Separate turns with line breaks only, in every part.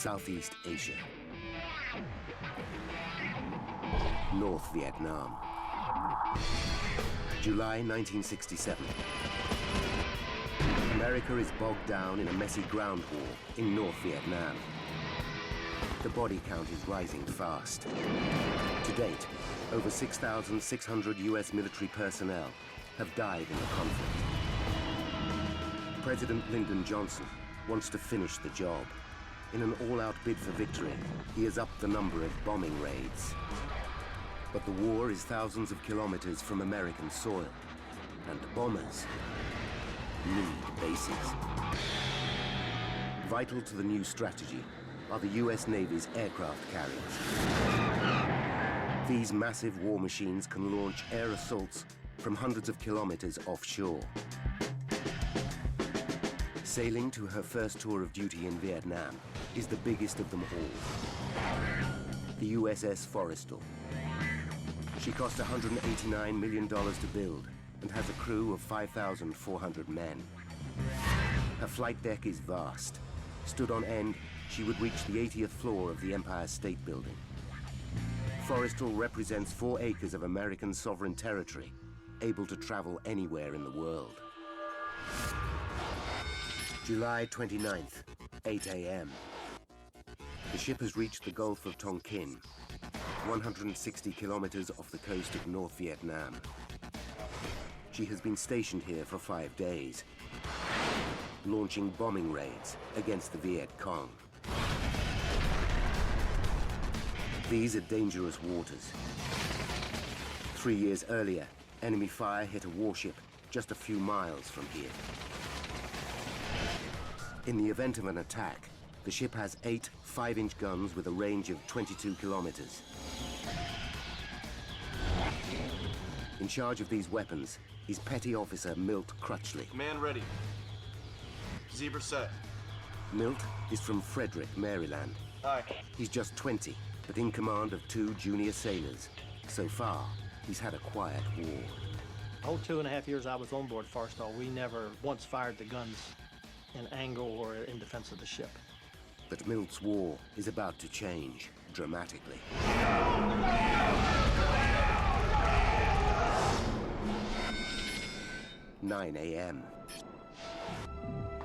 Southeast Asia. North Vietnam. July 1967. America is bogged down in a messy ground war in North Vietnam. The body count is rising fast. To date, over 6,600 US military personnel have died in the conflict. President Lyndon Johnson wants to finish the job. In an all-out bid for victory, he has upped the number of bombing raids. But the war is thousands of kilometers from American soil, and bombers need bases. Vital to the new strategy are the US Navy's aircraft carriers. These massive war machines can launch air assaults from hundreds of kilometers offshore. Sailing to her first tour of duty in Vietnam is the biggest of them all, the USS Forrestal. She cost $189 million to build and has a crew of 5,400 men. Her flight deck is vast. Stood on end, she would reach the 80th floor of the Empire State Building. Forrestal represents 4 acres of American sovereign territory, able to travel anywhere in the world. July 29th, 8 a.m. The ship has reached the Gulf of Tonkin, 160 kilometers off the coast of North Vietnam. She has been stationed here for 5 days, launching bombing raids against the Viet Cong. These are dangerous waters. 3 years earlier, enemy fire hit a warship just a few miles from here. In the event of an attack, the ship has 8 5-inch guns with a range of 22 kilometers. In charge of these weapons is Petty Officer Milt Crutchley.
Command ready. Zebra set.
Milt is from Frederick, Maryland.
Aye.
He's just 20, but in command of 2 junior sailors. So far, he's had a quiet war.
The whole 2.5 years I was on board Forrestal, we never once fired the guns in angle or in defense of the ship.
But Milt's war is about to change dramatically. 9 a.m.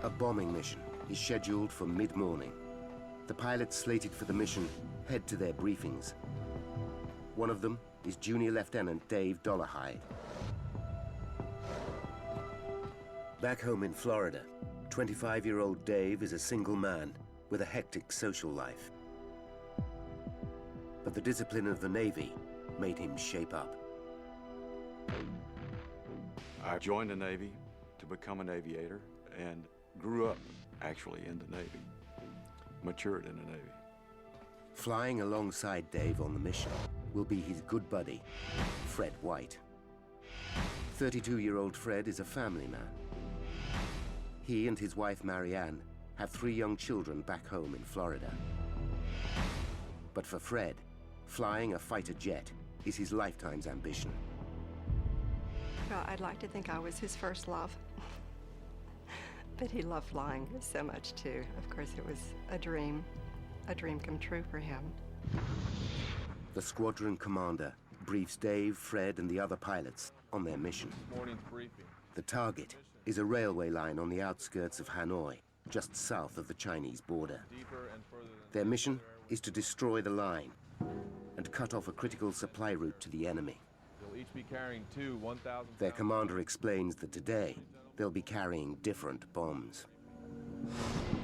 A bombing mission is scheduled for mid-morning. The pilots slated for the mission head to their briefings. One of them is Junior Lieutenant Dave Dollarhide. Back home in Florida, 25-year-old Dave is a single man with a hectic social life. But the discipline of the Navy made him shape up.
I joined the Navy to become an aviator and grew up actually in the Navy, matured in the Navy.
Flying alongside Dave on the mission will be his good buddy, Fred White. 32-year-old Fred is a family man. He and his wife, Marianne, have 3 young children back home in Florida. But for Fred, flying a fighter jet is his lifetime's ambition.
Well, I'd like to think I was his first love. But he loved flying so much too. Of course, it was a dream come true for him.
The squadron commander briefs Dave, Fred, and the other pilots on their mission.
Morning's briefing.
The target is a railway line on the outskirts of Hanoi, just south of the Chinese border.
Deeper and further than
Their mission is to destroy the line and cut off a critical supply route to the enemy.
They'll each be carrying 2 1,000.
Their commander explains that today they'll be carrying different bombs.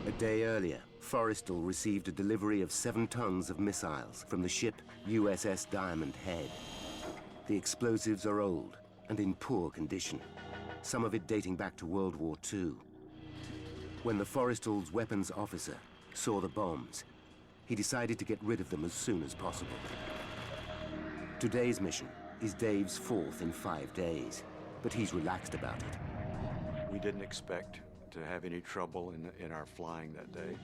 A day earlier, Forrestal received a delivery of 7 tons of missiles from the ship USS Diamond Head. The explosives are old and in poor condition, some of it dating back to World War II. When the Forrestal's weapons officer saw the bombs, he decided to get rid of them as soon as possible. Today's mission is Dave's 4th in 5 days, but he's relaxed about it.
We didn't expect to have any trouble in our flying that day.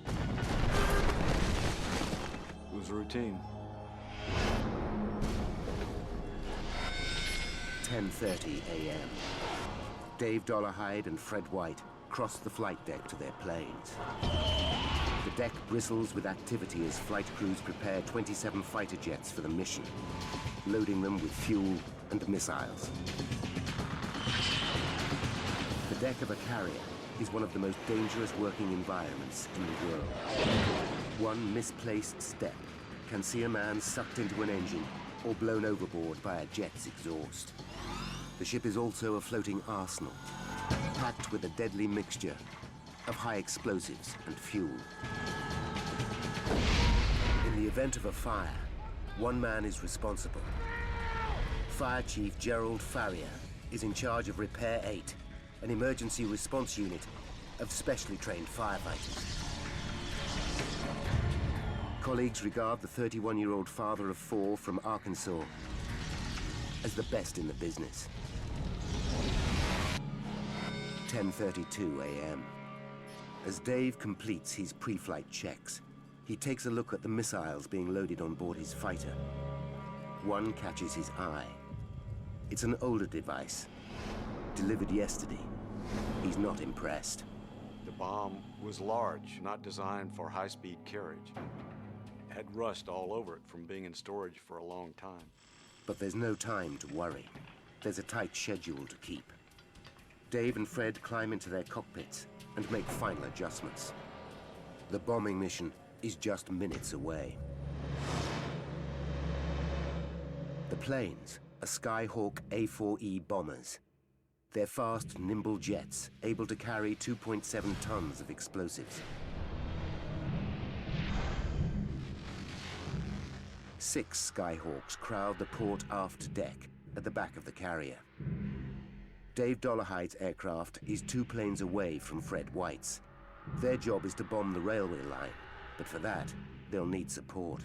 It was routine.
10:30 a.m. Dave Dollarhide and Fred White cross the flight deck to their planes. The deck bristles with activity as flight crews prepare 27 fighter jets for the mission, loading them with fuel and missiles. The deck of a carrier is one of the most dangerous working environments in the world. One misplaced step can see a man sucked into an engine or blown overboard by a jet's exhaust. The ship is also a floating arsenal, packed with a deadly mixture of high explosives and fuel. In the event of a fire, one man is responsible. Fire Chief Gerald Farrier is in charge of Repair 8, an emergency response unit of specially trained firefighters. Colleagues regard the 31-year-old father of 4 from Arkansas as the best in the business. 10:32 a.m. As Dave completes his pre-flight checks, he takes a look at the missiles being loaded on board his fighter. One catches his eye. It's an older device, delivered yesterday. He's not impressed.
The bomb was large, not designed for high-speed carriage. It had rust all over it from being in storage for a long time.
But there's no time to worry. There's a tight schedule to keep. Dave and Fred climb into their cockpits and make final adjustments. The bombing mission is just minutes away. The planes are Skyhawk A4E bombers. They're fast, nimble jets, able to carry 2.7 tons of explosives. 6 Skyhawks crowd the port aft deck at the back of the carrier. Dave Dollarhide's aircraft is 2 planes away from Fred White's. Their job is to bomb the railway line, but for that, they'll need support.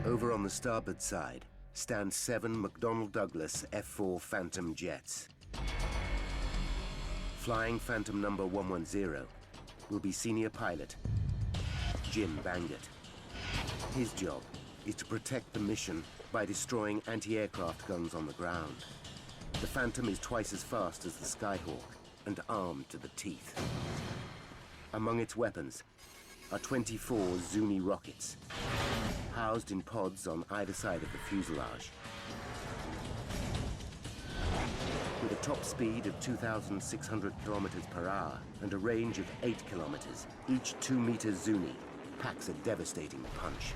Over on the starboard side stand 7 McDonnell Douglas F-4 Phantom jets. Flying Phantom number 110 will be senior pilot Jim Bangert. His job is to protect the mission by destroying anti-aircraft guns on the ground. The Phantom is twice as fast as the Skyhawk and armed to the teeth. Among its weapons are 24 Zuni rockets, housed in pods on either side of the fuselage. With a top speed of 2,600 kilometers per hour and a range of 8 kilometers, each 2-meter Zuni packs a devastating punch.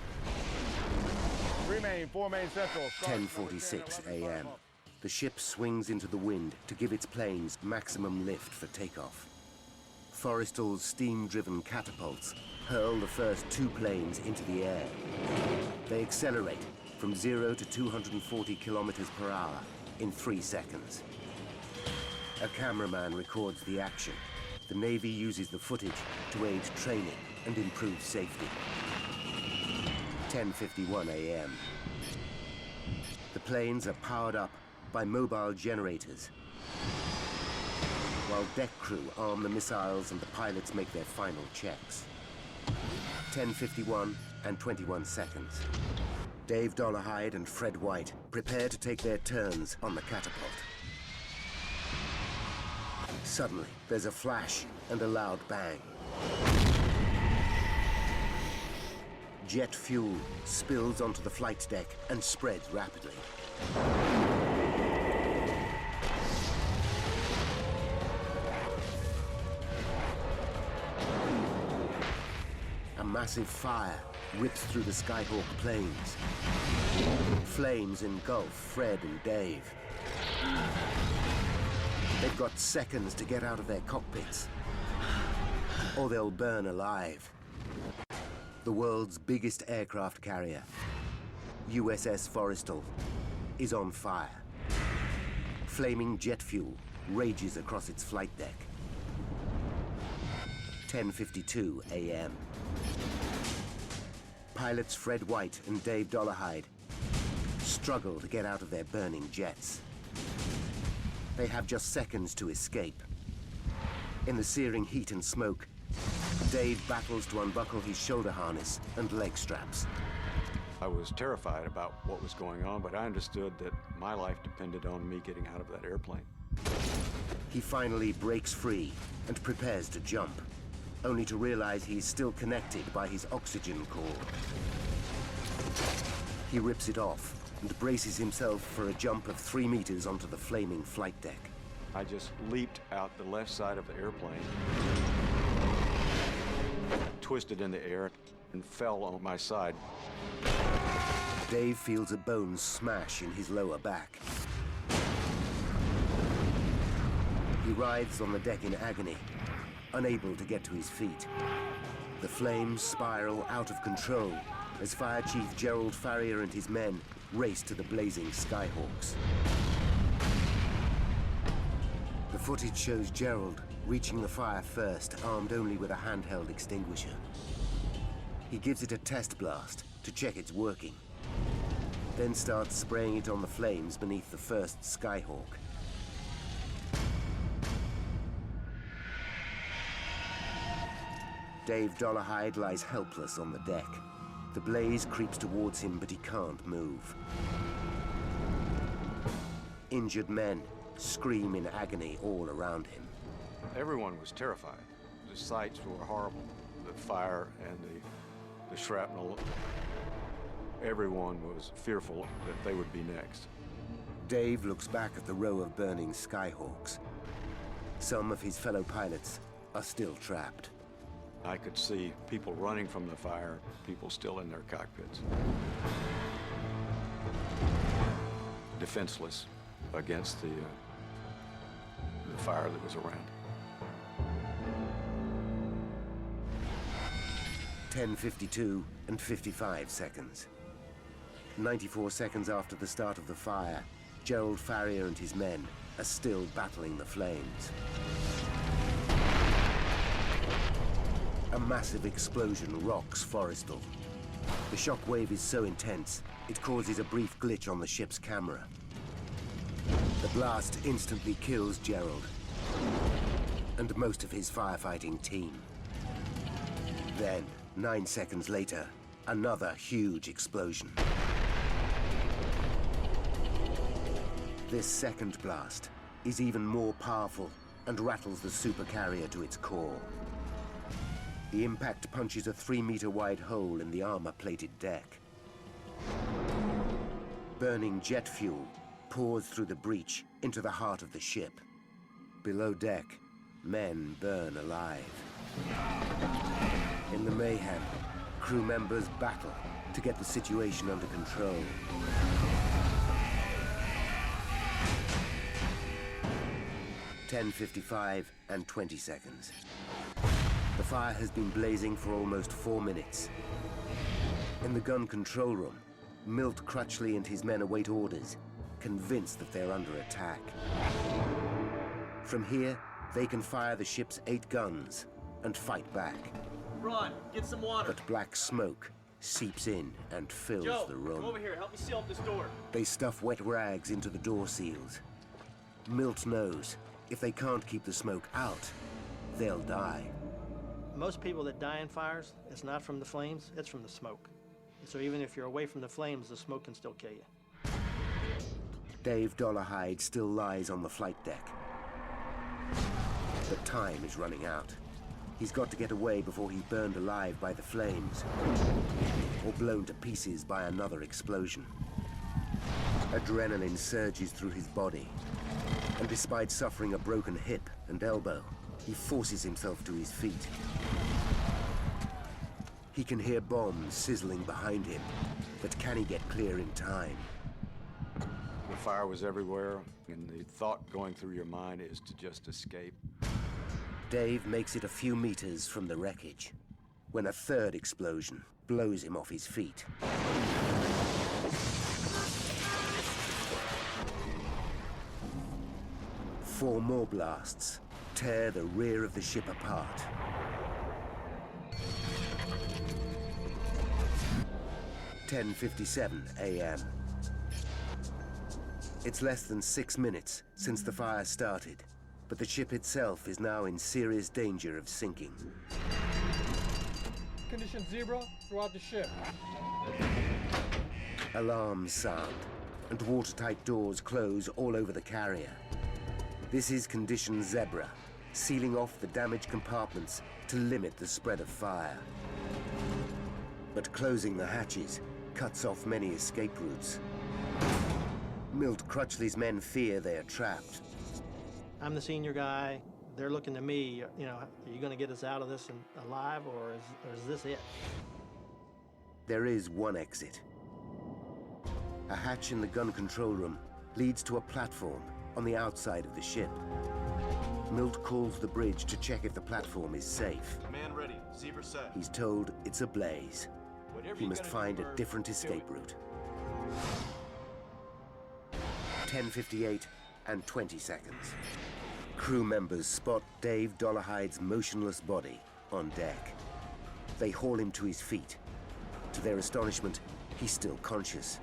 3 main, 4 main central.
10:46 a.m. The ship swings into the wind to give its planes maximum lift for takeoff. Forrestal's steam-driven catapults hurl the first 2 planes into the air. They accelerate from 0 to 240 kilometers per hour in 3 seconds. A cameraman records the action. The Navy uses the footage to aid training and improve safety. 10:51 a.m. The planes are powered up by mobile generators, while deck crew arm the missiles and the pilots make their final checks. 10:51 and 21 seconds. Dave Dollarhide and Fred White prepare to take their turns on the catapult. Suddenly, there's a flash and a loud bang. Jet fuel spills onto the flight deck and spreads rapidly. A massive fire rips through the Skyhawk planes. Flames engulf Fred and Dave. They've got seconds to get out of their cockpits, or they'll burn alive. The world's biggest aircraft carrier, USS Forrestal, is on fire. Flaming jet fuel rages across its flight deck. 10:52 a.m. Pilots Fred White and Dave Dollarhide struggle to get out of their burning jets. They have just seconds to escape. In the searing heat and smoke, Dave battles to unbuckle his shoulder harness and leg straps.
I was terrified about what was going on, but I understood that my life depended on me getting out of that airplane.
He finally breaks free and prepares to jump. only to realize he's still connected by his oxygen cord. He rips it off and braces himself for a jump of 3 meters onto the flaming flight deck.
I just leaped out the left side of the airplane, twisted in the air, and fell on my side.
Dave feels a bone smash in his lower back. He writhes on the deck in agony, unable to get to his feet. The flames spiral out of control as Fire Chief Gerald Farrier and his men race to the blazing Skyhawks. The footage shows Gerald reaching the fire first, armed only with a handheld extinguisher. He gives it a test blast to check it's working, then starts spraying it on the flames beneath the first Skyhawk. Dave Dollarhide lies helpless on the deck. The blaze creeps towards him, but he can't move. Injured men scream in agony all around him.
Everyone was terrified. The sights were horrible. The fire and the shrapnel. Everyone was fearful that they would be next.
Dave looks back at the row of burning Skyhawks. Some of his fellow pilots are still trapped.
I could see people running from the fire, people still in their cockpits. Defenseless against the fire that was around.
10:52 and 55 seconds. 94 seconds after the start of the fire, Gerald Farrier and his men are still battling the flames. A massive explosion rocks Forrestal. The shockwave is so intense, it causes a brief glitch on the ship's camera. The blast instantly kills Gerald and most of his firefighting team. Then, 9 seconds later, another huge explosion. This second blast is even more powerful and rattles the Supercarrier to its core. The impact punches a 3-meter-wide hole in the armor-plated deck. Burning jet fuel pours through the breach into the heart of the ship. Below deck, men burn alive. In the mayhem, crew members battle to get the situation under control. (10:55 and 20 seconds). The fire has been blazing for almost 4 minutes. In the gun control room, Milt Crutchley and his men await orders, convinced that they're under attack. From here, they can fire the ship's 8 guns and fight back.
Ron, get some water.
But black smoke seeps in and fills
Joe,
the room.
come over here. Help me seal up this door.
They stuff wet rags into the door seals. Milt knows if they can't keep the smoke out, they'll die.
Most people that die in fires, it's not from the flames, it's from the smoke. So even if you're away from the flames, the smoke can still kill you.
Dave Dollarhide still lies on the flight deck. But time is running out. He's got to get away before he's burned alive by the flames, or blown to pieces by another explosion. Adrenaline surges through his body, and despite suffering a broken hip and elbow, he forces himself to his feet. He can hear bombs sizzling behind him, but can he get clear in time?
The fire was everywhere, and the thought going through your mind is to just escape.
Dave makes it a few meters from the wreckage, when a third explosion blows him off his feet. Four more blasts tear the rear of the ship apart. (10:57 a.m.) It's less than 6 minutes since the fire started, but the ship itself is now in serious danger of sinking.
Condition 0 throughout the ship.
Alarms sound, and watertight doors close all over the carrier. This is condition Zebra, sealing off the damaged compartments to limit the spread of fire. But closing the hatches cuts off many escape routes. Milt Crutchley's men fear they are trapped.
I'm the senior guy. They're looking to me, you know, are you going to get us out of this alive, or is this it?
There is one exit. A hatch in the gun control room leads to a platform on the outside of the ship. Milt calls the bridge to check if the platform is safe.
Command ready. Zebra set.
He's told it's ablaze.
Whatever
He
you
must
gotta
find
do,
a
Bird,
different
do
escape
it.
route. 10:58 and 20 seconds. Crew members spot Dave Dollarhide's motionless body on deck. They haul him to his feet. To their astonishment, he's still conscious.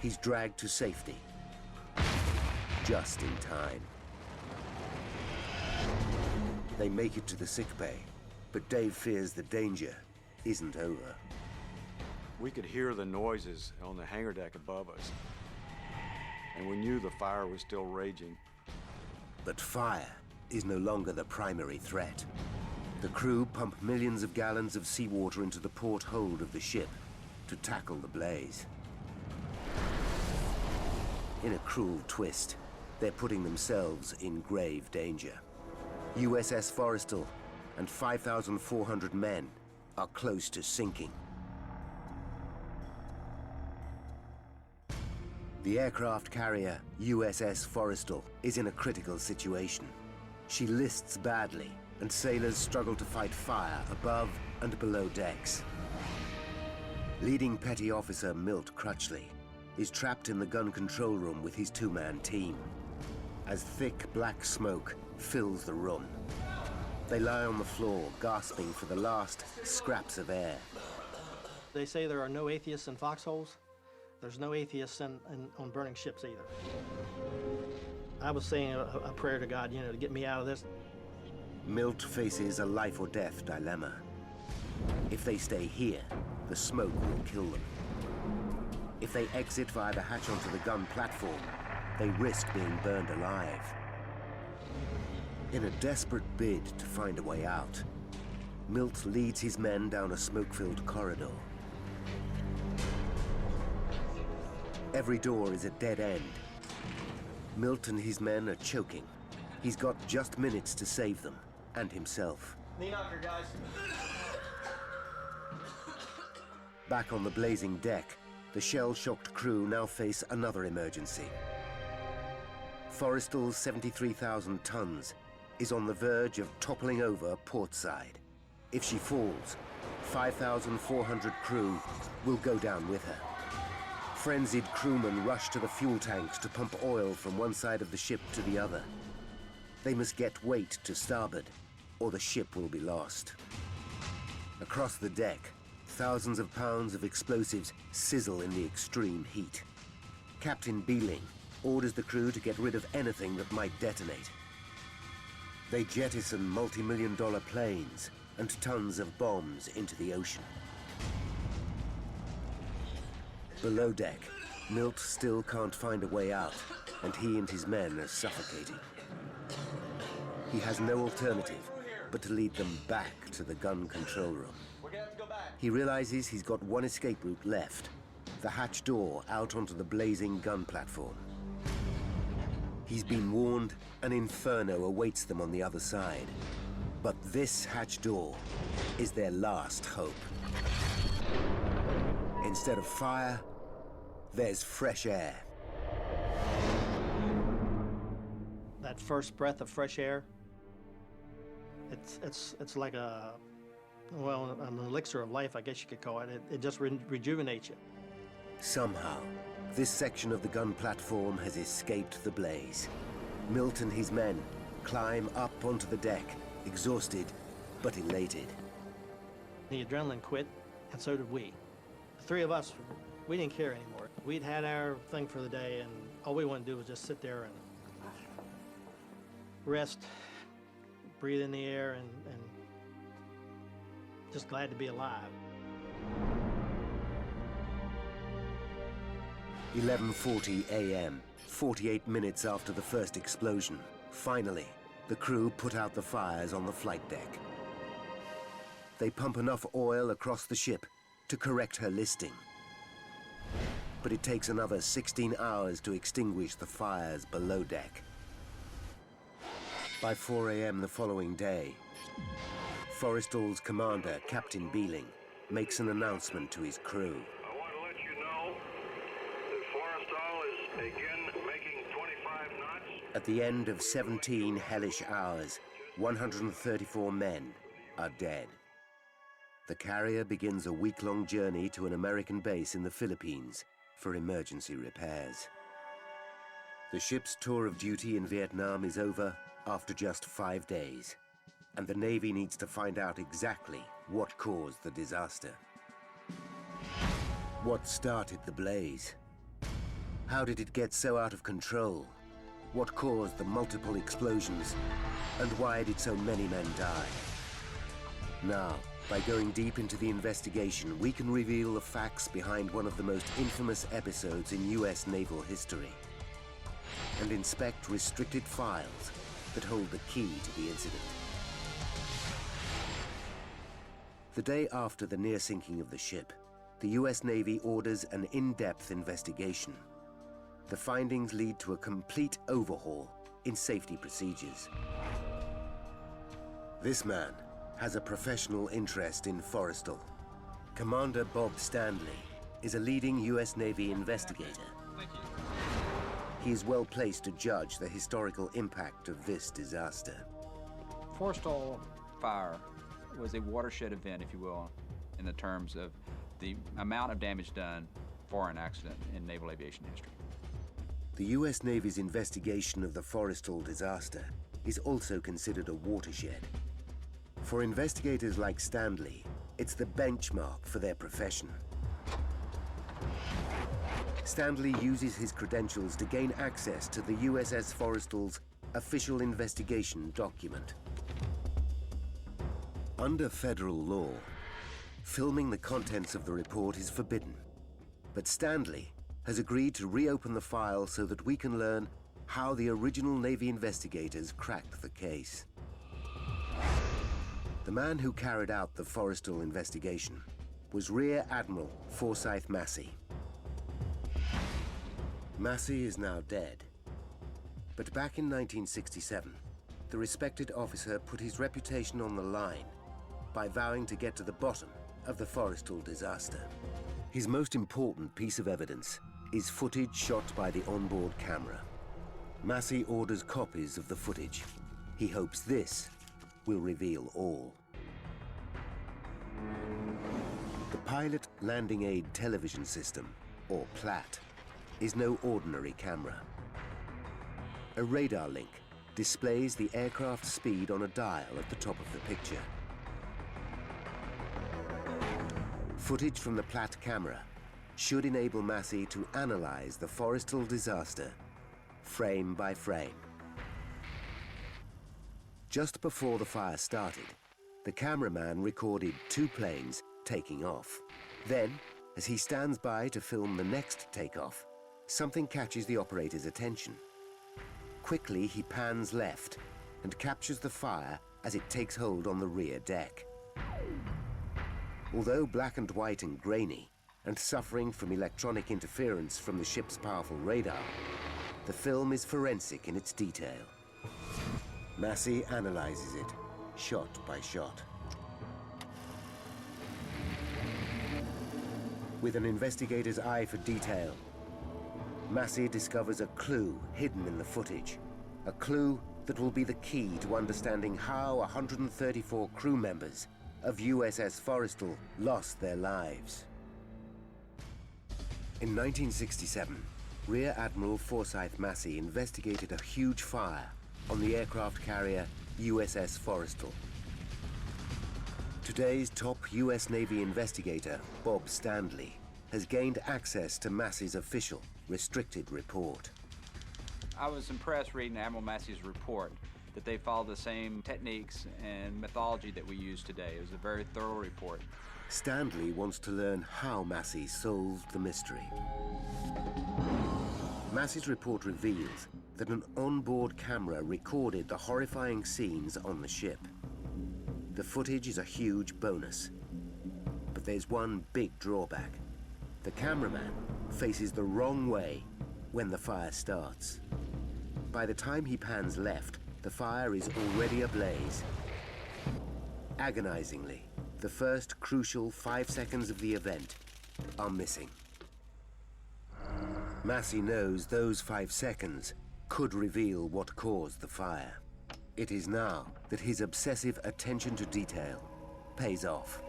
He's dragged to safety. Just in time. They make it to the sickbay, but Dave fears the danger isn't over.
We could hear the noises on the hangar deck above us, and we knew the fire was still raging.
But fire is no longer the primary threat. The crew pump millions of gallons of seawater into the port hold of the ship to tackle the blaze. In a cruel twist, they're putting themselves in grave danger. USS Forrestal and 5,400 men are close to sinking. The aircraft carrier USS Forrestal is in a critical situation. She lists badly, and sailors struggle to fight fire above and below decks. Leading Petty Officer Milt Crutchley is trapped in the gun control room with his two-man team. As thick black smoke fills the room, they lie on the floor, gasping for the last scraps of air.
They say there are no atheists in foxholes. There's no atheists on burning ships either. I was saying a prayer to God, you know, to get me out of this.
Milt faces a life or death dilemma. If they stay here, the smoke will kill them. If they exit via the hatch onto the gun platform, they risk being burned alive. In a desperate bid to find a way out, Milt leads his men down a smoke-filled corridor. Every door is a dead end. Milt and his men are choking. He's got just minutes to save them, and himself.
Knee knocker, guys.
Back on the blazing deck, the shell-shocked crew now face another emergency. Forrestal's 73,000 tons is on the verge of toppling over portside. If she falls, 5,400 crew will go down with her. Frenzied crewmen rush to the fuel tanks to pump oil from one side of the ship to the other. They must get weight to starboard, or the ship will be lost. Across the deck, thousands of pounds of explosives sizzle in the extreme heat. Captain Beeling orders the crew to get rid of anything that might detonate. They jettison multi-million-dollar planes and tons of bombs into the ocean. Below deck, Milt still can't find a way out, and he and his men are suffocating. He has no alternative but to lead them back to the gun control room.
We're gonna have to go back.
He realizes he's got one escape route left, the hatch door out onto the blazing gun platform. He's been warned an inferno awaits them on the other side, but this hatch door is their last hope. Instead of fire, there's fresh air.
That first breath of fresh air, it's like an elixir of life, I guess you could call it. It just rejuvenates you.
Somehow, this section of the gun platform has escaped the blaze. Milt and his men climb up onto the deck, exhausted but elated.
The adrenaline quit, and so did we. The three of us, we didn't care anymore. We'd had our thing for the day, and all we wanted to do was just sit there and rest, breathe in the air, and just glad to be alive.
11:40 a.m., 48 minutes after the first explosion. Finally, The crew put out the fires on the flight deck. They pump enough oil across the ship to correct her listing. But it takes another 16 hours to extinguish the fires below deck. By 4 a.m. the following day, Forrestal's commander, Captain Beeling, makes an announcement to his crew.
I want to let you know that Forrestal is again making 25 knots.
At the end of 17 hellish hours, 134 men are dead. The carrier begins a week-long journey to an American base in the Philippines for emergency repairs. The ship's tour of duty in Vietnam is over after just 5 days, and the Navy needs to find out exactly what caused the disaster. What started the blaze? How did it get so out of control? What caused the multiple explosions? And why did so many men die? Now, by going deep into the investigation, we can reveal the facts behind one of the most infamous episodes in US naval history, and inspect restricted files that hold the key to the incident. The day after the near sinking of the ship, the US Navy orders an in-depth investigation. The findings lead to a complete overhaul in safety procedures. This man has a professional interest in Forrestal. Commander Bob Stanley is a leading US Navy investigator. He is well placed to judge the historical impact of this disaster.
Forrestal
Fire was a watershed event, if you will, in the terms of the amount of damage done for an accident in naval aviation history.
The US Navy's investigation of the Forrestal disaster is also considered a watershed. For investigators like Stanley, it's the benchmark for their profession. Stanley uses his credentials to gain access to the USS Forrestal's official investigation document. Under federal law, filming the contents of the report is forbidden. But Stanley has agreed to reopen the file so that we can learn how the original Navy investigators cracked the case. The man who carried out the Forrestal investigation was Rear Admiral Forsyth Massey. Massey is now dead, but back in 1967, the respected officer put his reputation on the line by vowing to get to the bottom of the Forrestal disaster. His most important piece of evidence is footage shot by the onboard camera. Massey orders copies of the footage. He hopes this will reveal all. The Pilot Landing Aid Television System, or PLAT, is no ordinary camera. A radar link displays the aircraft's speed on a dial at the top of the picture. Footage from the PLAT camera should enable Massey to analyze the Forrestal disaster frame by frame. Just before the fire started, the cameraman recorded 2 planes taking off. Then, as he stands by to film the next takeoff, something catches the operator's attention. Quickly, he pans left and captures the fire as it takes hold on the rear deck. Although black and white and grainy, and suffering from electronic interference from the ship's powerful radar, the film is forensic in its detail. Massey analyzes it, shot by shot. With an investigator's eye for detail, Massey discovers a clue hidden in the footage, a clue that will be the key to understanding how 134 crew members of USS Forrestal lost their lives. In 1967, Rear Admiral Forsyth Massey investigated a huge fire on the aircraft carrier USS Forrestal. Today's top US Navy investigator, Bob Stanley, has gained access to Massey's official restricted report.
I was impressed reading Admiral Massey's report that they follow the same techniques and methodology that we use today. It was a very thorough report.
Stanley wants to learn how Massey solved the mystery. Massey's report reveals that an onboard camera recorded the horrifying scenes on the ship. The footage is a huge bonus. But there's one big drawback. The cameraman faces the wrong way when the fire starts. By the time he pans left, the fire is already ablaze. Agonizingly, the first crucial 5 seconds of the event are missing. Massey knows those 5 seconds could reveal what caused the fire. It is now that his obsessive attention to detail pays off.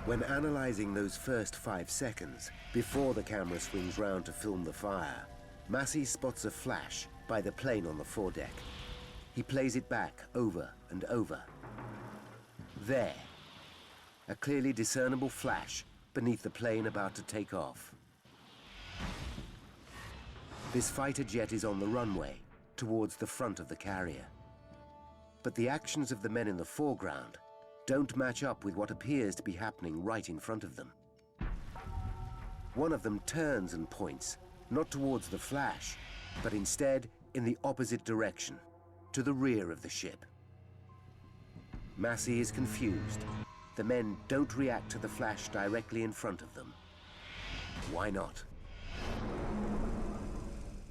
When analyzing those first 5 seconds, before the camera swings round to film the fire, Massey spots a flash by the plane on the foredeck. He plays it back over and over. There, a clearly discernible flash beneath the plane about to take off. This fighter jet is on the runway towards the front of the carrier. But the actions of the men in the foreground don't match up with what appears to be happening right in front of them. One of them turns and points, not towards the flash, but instead in the opposite direction, to the rear of the ship. Massey is confused. The men don't react to the flash directly in front of them. Why not?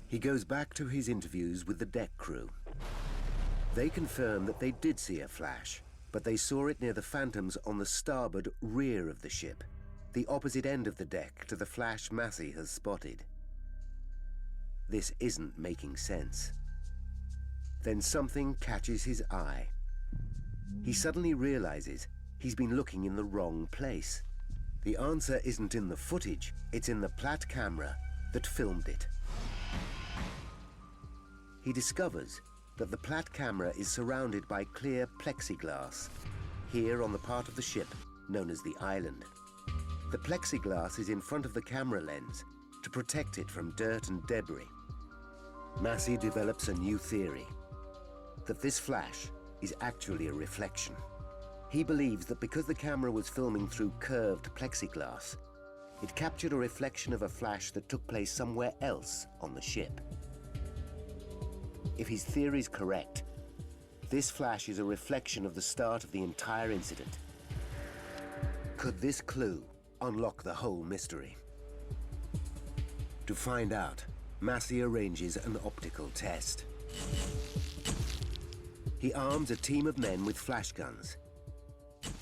He goes back to his interviews with the deck crew. They confirm that they did see a flash, but they saw it near the phantoms on the starboard rear of the ship, the opposite end of the deck to the flash Massey has spotted. This isn't making sense. Then something catches his eye. He suddenly realizes he's been looking in the wrong place. The answer isn't in the footage, it's in the Platt camera that filmed it. He discovers that the Platt camera is surrounded by clear plexiglass, here on the part of the ship known as the island. The plexiglass is in front of the camera lens to protect it from dirt and debris. Massey develops a new theory, that this flash is actually a reflection. He believes that because the camera was filming through curved plexiglass, it captured a reflection of a flash that took place somewhere else on the ship. If his theory is correct, this flash is a reflection of the start of the entire incident. Could this clue unlock the whole mystery? To find out, Massey arranges an optical test. He arms a team of men with flash guns.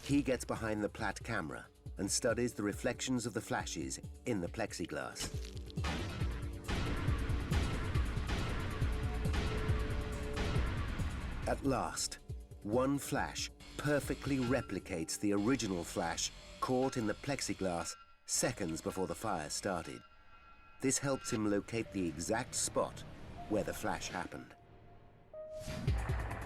He gets behind the Platt camera and studies the reflections of the flashes in the plexiglass. At last, one flash perfectly replicates the original flash caught in the plexiglass seconds before the fire started. This helps him locate the exact spot where the flash happened.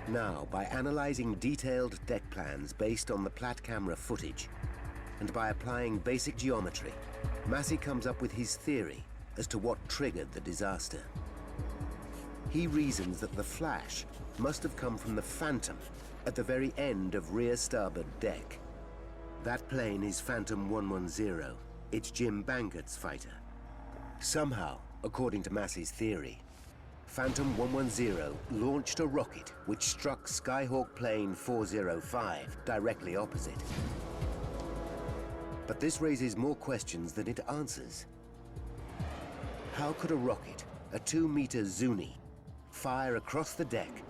Now, by analyzing detailed deck plans based on the Platt camera footage, and by applying basic geometry, Massey comes up with his theory as to what triggered the disaster. He reasons that the flash must have come from the Phantom at the very end of rear starboard deck. That plane is Phantom 110. It's Jim Bangert's fighter. Somehow, according to Massey's theory, Phantom 110 launched a rocket which struck Skyhawk plane 405 directly opposite. But this raises more questions than it answers. How could a rocket, a 2-meter Zuni, fire across the deck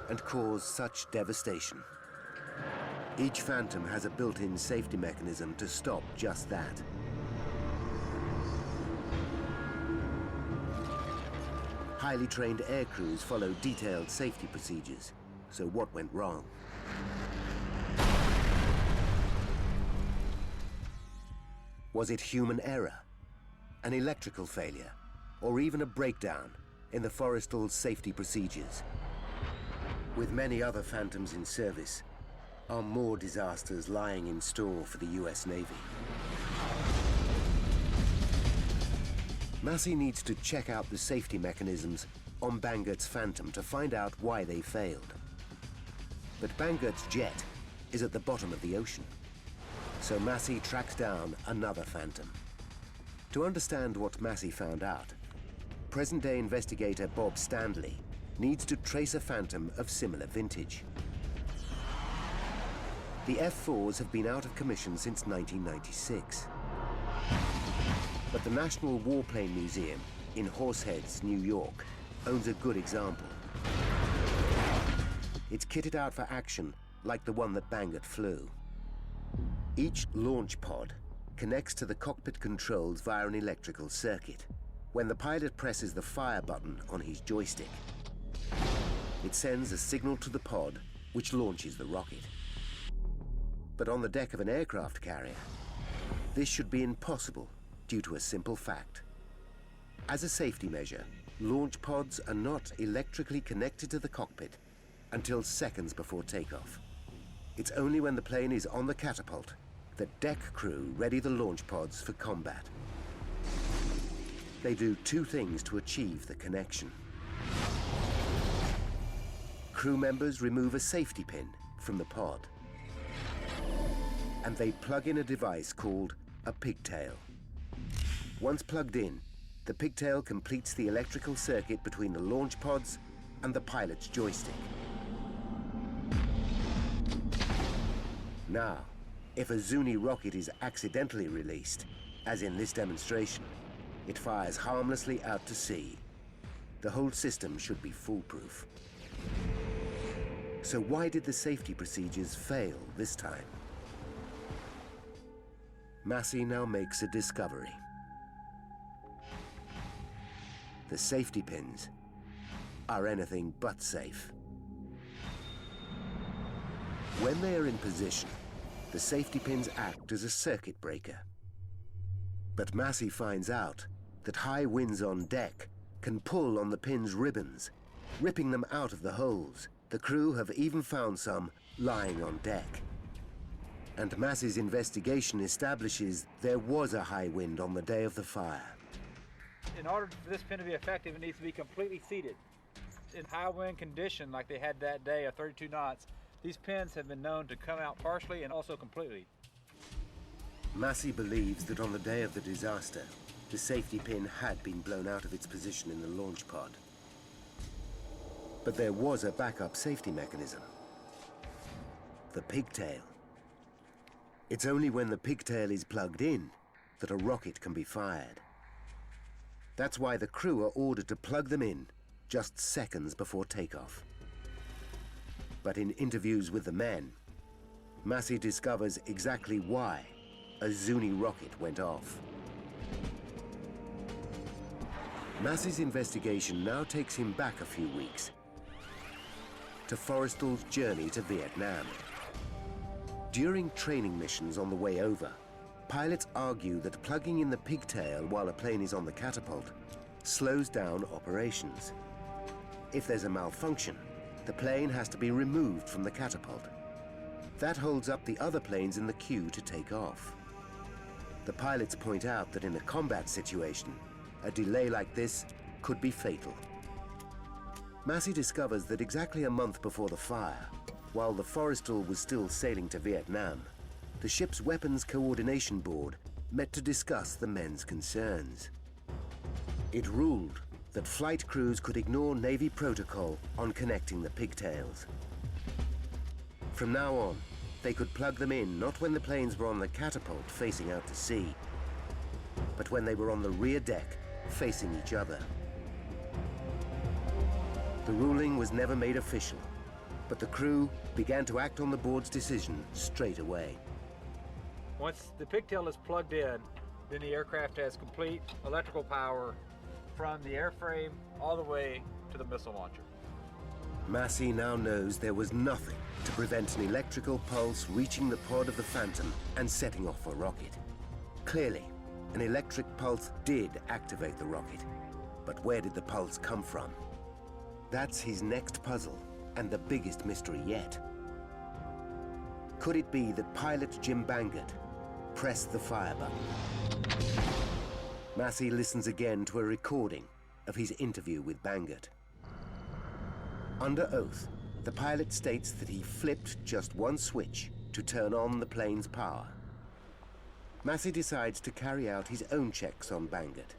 and cause such devastation? Each Phantom has a built-in safety mechanism to stop just that. Highly trained air crews follow detailed safety procedures. So what went wrong? Was it human error, an electrical failure, or even a breakdown in the Forrestal safety procedures? With many other Phantoms in service, are more disasters lying in store for the US Navy? Massey needs to check out the safety mechanisms on Bangert's Phantom to find out why they failed. But Bangert's jet is at the bottom of the ocean. So Massey tracks down another Phantom. To understand what Massey found out, present-day investigator Bob Standley needs to trace a Phantom of similar vintage. The F-4s have been out of commission since 1996. But the National Warplane Museum in Horseheads, New York, owns a good example. It's kitted out for action like the one that Bangert flew. Each launch pod connects to the cockpit controls via an electrical circuit. When the pilot presses the fire button on his joystick, it sends a signal to the pod, which launches the rocket. But on the deck of an aircraft carrier, this should be impossible due to a simple fact. As a safety measure, launch pods are not electrically connected to the cockpit until seconds before takeoff. It's only when the plane is on the catapult that deck crew ready the launch pods for combat. They do two things to achieve the connection. Crew members remove a safety pin from the pod, and they plug in a device called a pigtail. Once plugged in, the pigtail completes the electrical circuit between the launch pods and the pilot's joystick. Now, if a Zuni rocket is accidentally released, as in this demonstration, it fires harmlessly out to sea. The whole system should be foolproof. So why did the safety procedures fail this time? Massey now makes a discovery. The safety pins are anything but safe. When they are in position, the safety pins act as a circuit breaker. But Massey finds out that high winds on deck can pull on the pins' ribbons, ripping them out of the holes. The crew have even found some lying on deck. And Massey's investigation establishes there was a high wind on the day of the fire.
In order for this pin to be effective, it needs to be completely seated. In high wind condition like they had that day of 32 knots, these pins have been known to come out partially and also completely.
Massey believes that on the day of the disaster, the safety pin had been blown out of its position in the launch pod. But there was a backup safety mechanism. The pigtail. It's only when the pigtail is plugged in that a rocket can be fired. That's why the crew are ordered to plug them in just seconds before takeoff. But in interviews with the men, Massey discovers exactly why a Zuni rocket went off. Massey's investigation now takes him back a few weeks to Forrestal's journey to Vietnam. During training missions on the way over, pilots argue that plugging in the pigtail while a plane is on the catapult slows down operations. If there's a malfunction, the plane has to be removed from the catapult. That holds up the other planes in the queue to take off. The pilots point out that in a combat situation, a delay like this could be fatal. Massey discovers that exactly a month before the fire, while the Forrestal was still sailing to Vietnam, the ship's Weapons Coordination Board met to discuss the men's concerns. It ruled that flight crews could ignore Navy protocol on connecting the pigtails. From now on, they could plug them in not when the planes were on the catapult facing out to sea, but when they were on the rear deck facing each other. The ruling was never made official, but the crew began to act on the board's decision straight away.
Once the pigtail is plugged in, then the aircraft has complete electrical power from the airframe all the way to the missile launcher.
Massey now knows there was nothing to prevent an electrical pulse reaching the pod of the Phantom and setting off a rocket. Clearly, an electric pulse did activate the rocket, but where did the pulse come from? That's his next puzzle, and the biggest mystery yet. Could it be that pilot Jim Bangert pressed the fire button? Massey listens again to a recording of his interview with Bangert. Under oath, the pilot states that he flipped just one switch to turn on the plane's power. Massey decides to carry out his own checks on Bangert.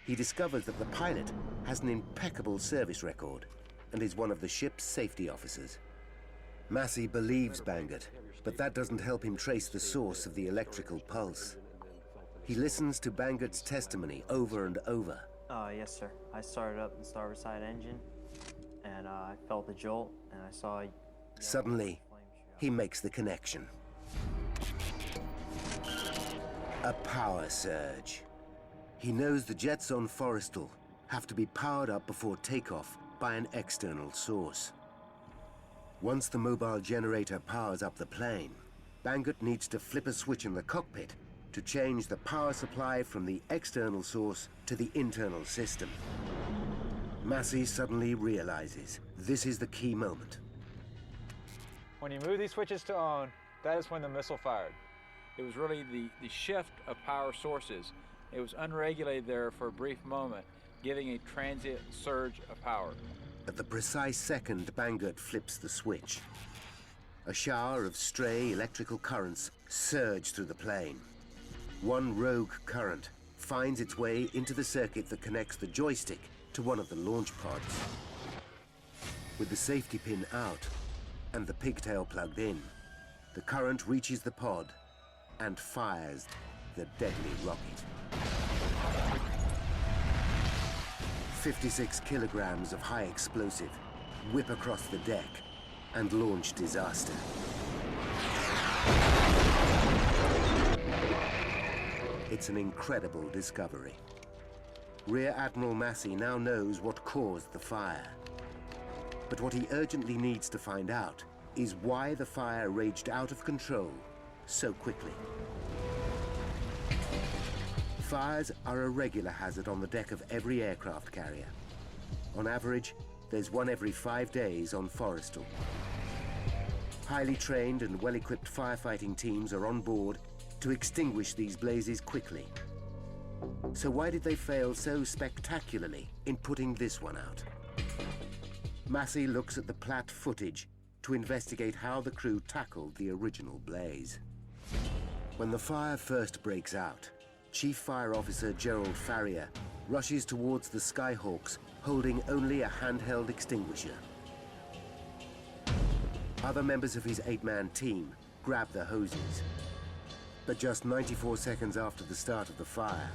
He discovers that the pilot has an impeccable service record and is one of the ship's safety officers. Massey believes Bangert, but that doesn't help him trace the source of the electrical pulse. He listens to Bangert's testimony over and over.
Yes, sir. I started up the starboard side engine, and I felt the jolt, and I saw...
Suddenly, he makes the connection. A power surge. He knows the jets on Forrestal have to be powered up before takeoff by an external source. Once the mobile generator powers up the plane, Bangert needs to flip a switch in the cockpit to change the power supply from the external source to the internal system. Massey suddenly realizes this is the key moment.
When you move these switches to on, that is when the missile fired.
It was really the shift of power sources. It was unregulated there for a brief moment, giving a transient surge of power.
At the precise second Bangert flips the switch, a shower of stray electrical currents surge through the plane. One rogue current finds its way into the circuit that connects the joystick to one of the launch pods. With the safety pin out and the pigtail plugged in, the current reaches the pod and fires the deadly rocket. 56 kilograms of high explosive whip across the deck and launch disaster. It's an incredible discovery. Rear Admiral Massey now knows what caused the fire. But what he urgently needs to find out is why the fire raged out of control so quickly. Fires are a regular hazard on the deck of every aircraft carrier. On average, there's one every 5 days on Forrestal. Highly trained and well-equipped firefighting teams are on board to extinguish these blazes quickly. So why did they fail so spectacularly in putting this one out? Massey looks at the Platt footage to investigate how the crew tackled the original blaze. When the fire first breaks out, Chief Fire Officer Gerald Farrier rushes towards the Skyhawks holding only a handheld extinguisher. Other members of his 8-man team grab the hoses. But just 94 seconds after the start of the fire,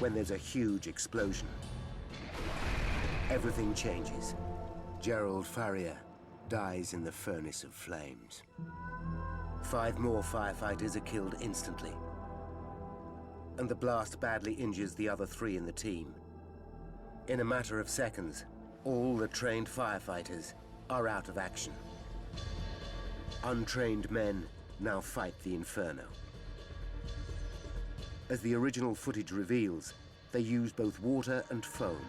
when there's a huge explosion, everything changes. Gerald Farrier dies in the furnace of flames. 5 more firefighters are killed instantly, and the blast badly injures the other 3 in the team. In a matter of seconds, all the trained firefighters are out of action. Untrained men now fight the inferno. As the original footage reveals, they use both water and foam.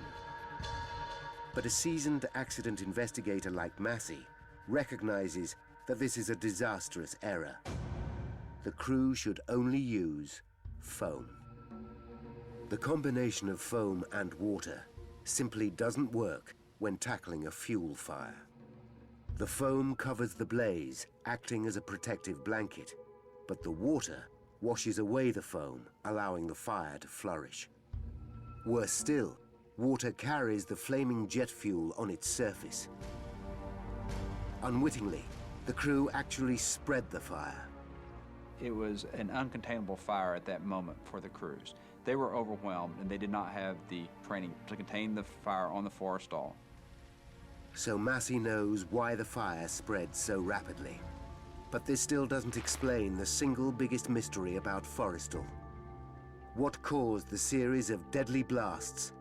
But a seasoned accident investigator like Massey recognizes that this is a disastrous error. The crew should only use foam. The combination of foam and water simply doesn't work when tackling a fuel fire. The foam covers the blaze, acting as a protective blanket, but the water washes away the foam, allowing the fire to flourish. Worse still, water carries the flaming jet fuel on its surface. Unwittingly, the crew actually spread the fire.
It was an uncontainable fire at that moment for the crews. They were overwhelmed and they did not have the training to contain the fire on the Forrestal.
So Massey knows why the fire spread so rapidly. But this still doesn't explain the single biggest mystery about Forrestal. What caused the series of deadly blasts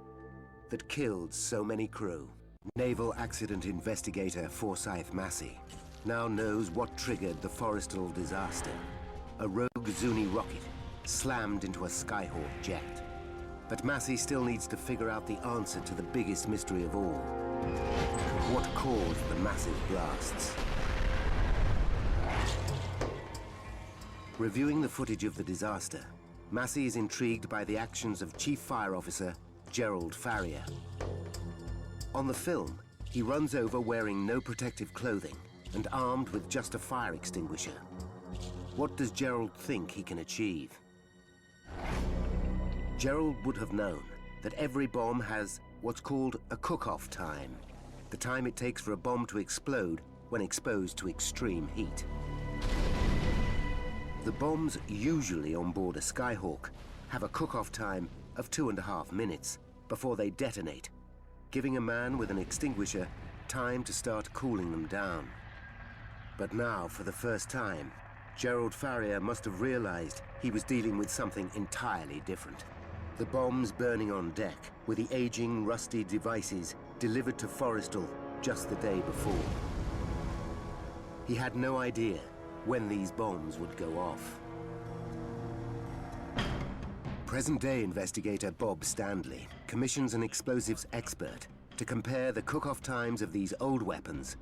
that killed so many crew? Naval accident investigator Forsyth Massey now knows what triggered the Forrestal disaster. A rogue Zuni rocket slammed into a Skyhawk jet. But Massey still needs to figure out the answer to the biggest mystery of all. What caused the massive blasts? Reviewing the footage of the disaster, Massey is intrigued by the actions of Chief Fire Officer Gerald Farrier. On the film, he runs over wearing no protective clothing and armed with just a fire extinguisher. What does Gerald think he can achieve? Gerald would have known that every bomb has what's called a cook-off time, the time it takes for a bomb to explode when exposed to extreme heat. The bombs usually on board a Skyhawk have a cook-off time of 2.5 minutes before they detonate, giving a man with an extinguisher time to start cooling them down. But now, for the first time, Gerald Farrier must have realized he was dealing with something entirely different. The bombs burning on deck were the aging, rusty devices delivered to Forrestal just the day before. He had no idea when these bombs would go off. Present-day investigator Bob Standley commissions an explosives expert to compare the cook-off times of these old weapons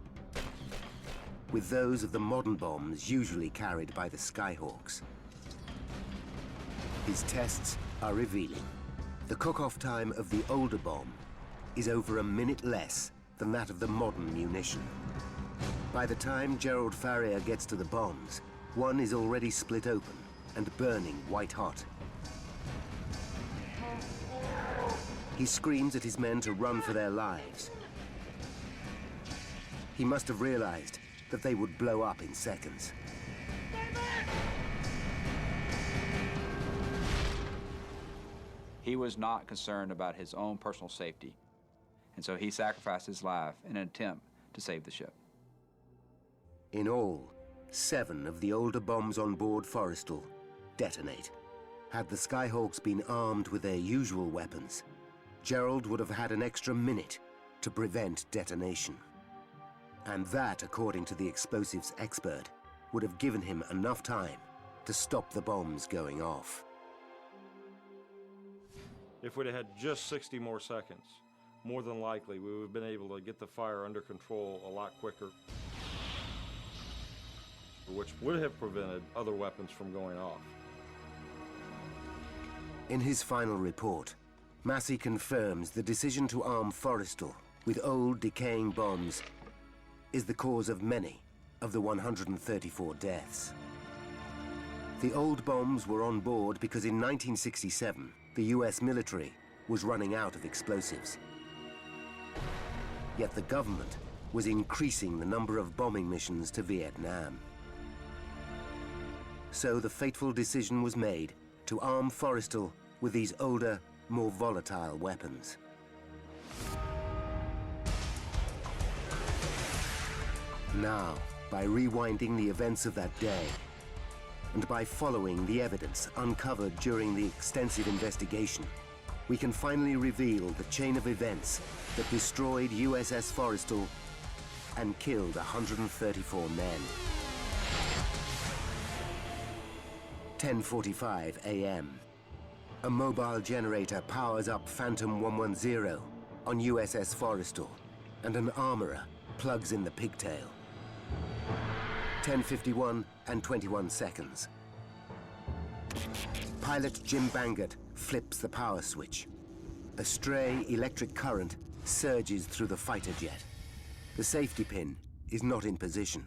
with those of the modern bombs usually carried by the Skyhawks. His tests are revealing. The cook-off time of the older bomb is over a minute less than that of the modern munition. By the time Gerald Farrier gets to the bombs, one is already split open and burning white-hot. He screams at his men to run for their lives. He must have realized that they would blow up in seconds.
He was not concerned about his own personal safety, and so he sacrificed his life in an attempt to save the ship.
In all, 7 of the older bombs on board Forrestal detonate. Had the Skyhawks been armed with their usual weapons, Gerald would have had an extra minute to prevent detonation. And that, according to the explosives expert, would have given him enough time to stop the bombs going off.
If we'd have had just 60 more seconds, more than likely we would have been able to get the fire under control a lot quicker, which would have prevented other weapons from going off.
In his final report, Massey confirms the decision to arm Forrestal with old, decaying bombs is the cause of many of the 134 deaths. The old bombs were on board because in 1967, the US military was running out of explosives. Yet the government was increasing the number of bombing missions to Vietnam. So the fateful decision was made to arm Forrestal with these older, more volatile weapons. Now, by rewinding the events of that day, and by following the evidence uncovered during the extensive investigation, we can finally reveal the chain of events that destroyed USS Forrestal and killed 134 men. 10:45 a.m. A mobile generator powers up Phantom 110 on USS Forrestal, and an armorer plugs in the pigtail. 10:51 and 21 seconds. Pilot Jim Bangert flips the power switch. A stray electric current surges through the fighter jet. The safety pin is not in position.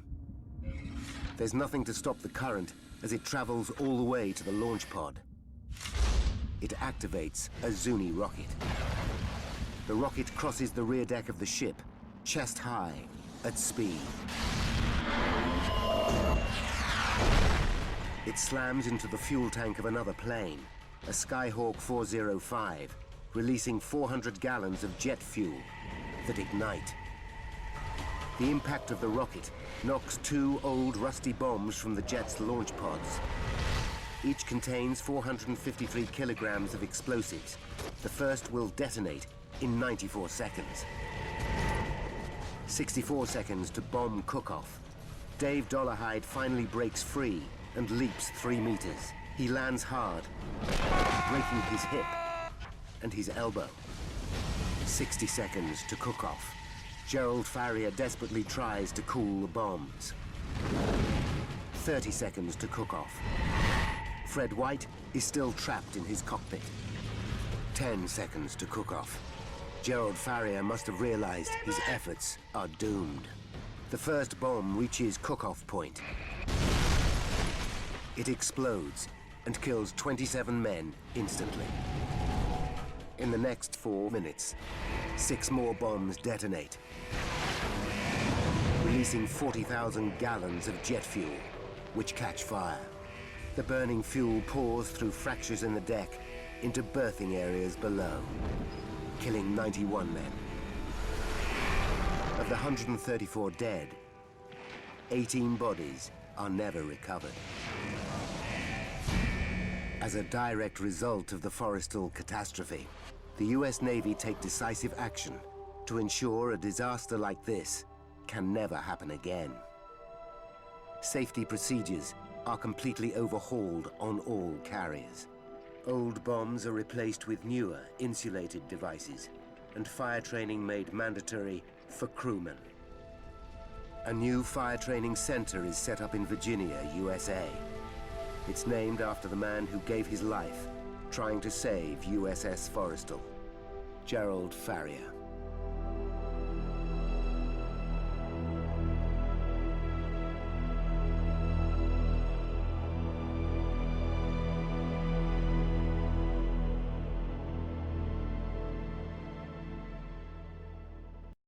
There's nothing to stop the current as it travels all the way to the launch pod. It activates a Zuni rocket. The rocket crosses the rear deck of the ship, chest high, at speed. It slams into the fuel tank of another plane, a Skyhawk 405, releasing 400 gallons of jet fuel that ignite. The impact of the rocket knocks 2 old rusty bombs from the jet's launch pods. Each contains 453 kilograms of explosives. The first will detonate in 94 seconds. 64 seconds to bomb cook-off. Dave Dollarhide finally breaks free and leaps 3 meters. He lands hard, breaking his hip and his elbow. 60 seconds to cook off. Gerald Farrier desperately tries to cool the bombs. 30 seconds to cook off. Fred White is still trapped in his cockpit. 10 seconds to cook off. Gerald Farrier must have realized his efforts are doomed. The first bomb reaches cook-off point. It explodes, and kills 27 men instantly. In the next 4 minutes, 6 more bombs detonate, releasing 40,000 gallons of jet fuel, which catch fire. The burning fuel pours through fractures in the deck into berthing areas below, killing 91 men. Of the 134 dead, 18 bodies are never recovered. As a direct result of the Forrestal catastrophe, the US Navy take decisive action to ensure a disaster like this can never happen again. Safety procedures are completely overhauled on all carriers. Old bombs are replaced with newer, insulated devices, and fire training made mandatory for crewmen. A new fire training center is set up in Virginia, USA. It's named after the man who gave his life trying to save USS Forrestal, Gerald Farrier.